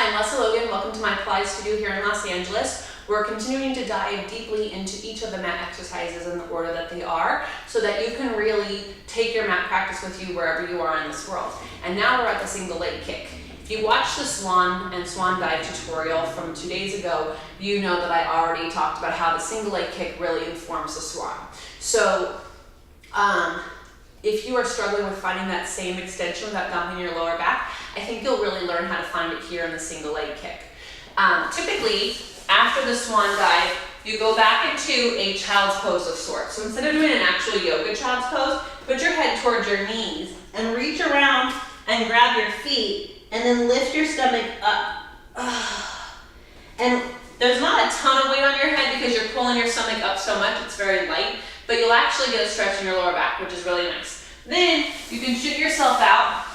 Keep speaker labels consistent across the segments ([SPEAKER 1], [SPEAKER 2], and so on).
[SPEAKER 1] Hi, I'm Lesley Logan. Welcome to my Pilates studio here in Los Angeles. We're continuing to dive deeply into each of the mat exercises in the order that they are so that you can really take your mat practice with you wherever you are in this world. And now we're at the single leg kick. If you watched the swan and swan dive tutorial from 2 days ago, you know that I already talked about how the single leg kick really informs the swan. So if you are struggling with finding that same extension without dumping your lower back, I think you'll really learn how to find it here in the single leg kick. Typically, after the swan dive, you go back into a child's pose of sorts. So instead of doing an actual yoga child's pose, put your head towards your knees and reach around and grab your feet and then lift your stomach up. And there's not a ton of weight on your head because you're pulling your stomach up so much, it's very light, but you'll actually get a stretch in your lower back, which is really nice. Then you can shoot yourself out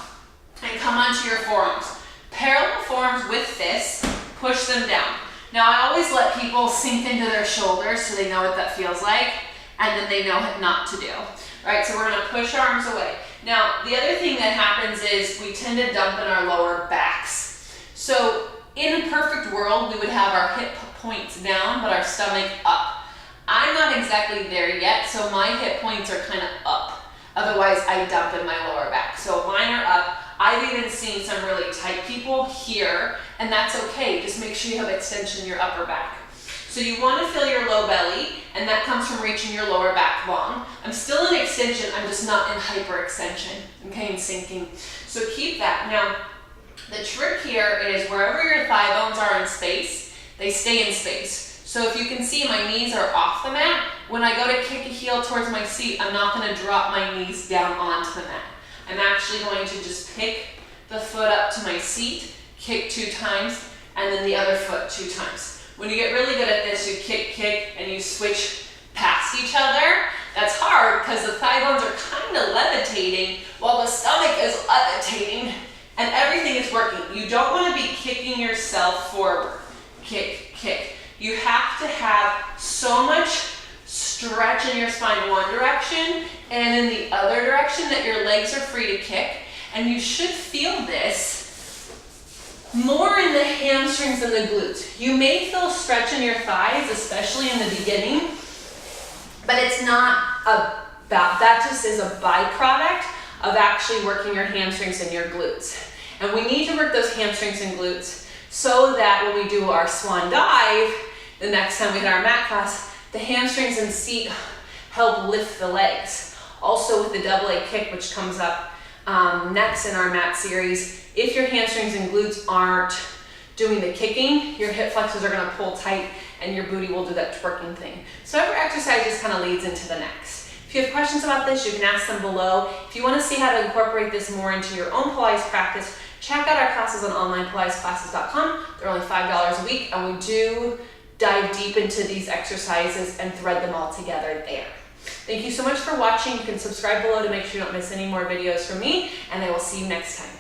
[SPEAKER 1] and come onto your forearms. Parallel forearms with fists, push them down. Now I always let people sink into their shoulders so they know what that feels like, and then they know what not to do. All right, so we're gonna push arms away. Now, the other thing that happens is we tend to dump in our lower backs. So in a perfect world, we would have our hip points down, but our stomach up. I'm not exactly there yet, so my hip points are kind of up. Otherwise, I dump in my lower back. So mine are up. I've even seen some really tight people here, and that's okay. Just make sure you have extension in your upper back. So you want to feel your low belly, and that comes from reaching your lower back long. I'm still in extension, I'm just not in hyperextension, okay, and sinking. So keep that. Now, the trick here is wherever your thigh bones are in space, they stay in space. So if you can see, my knees are off the mat. When I go to kick a heel towards my seat, I'm not going to drop my knees down onto the mat. I'm actually going to just pick the foot up to my seat, kick 2 times, and then the other foot 2 times. When you get really good at this, you kick, and you switch past each other. That's hard because the thigh bones are kind of levitating while the stomach is levitating, and everything is working. You don't want to be kicking yourself forward. Kick, kick. You have to have so much stretch in your spine in one direction and in the other direction that your legs are free to kick. And you should feel this more in the hamstrings than the glutes. You may feel stretch in your thighs, especially in the beginning, but it's not about, that just is a byproduct of actually working your hamstrings and your glutes. And we need to work those hamstrings and glutes so that when we do our swan dive, the next time we hit our mat class, the hamstrings and seat help lift the legs. Also with the double leg kick, which comes up next in our mat series, if your hamstrings and glutes aren't doing the kicking, your hip flexors are gonna pull tight and your booty will do that twerking thing. So every exercise just kind of leads into the next. If you have questions about this, you can ask them below. If you want to see how to incorporate this more into your own Pilates practice, check out our classes on onlinepilatesclasses.com. They're only $5 a week, and we do dive deep into these exercises and thread them all together there. Thank you so much for watching. You can subscribe below to make sure you don't miss any more videos from me, and I will see you next time.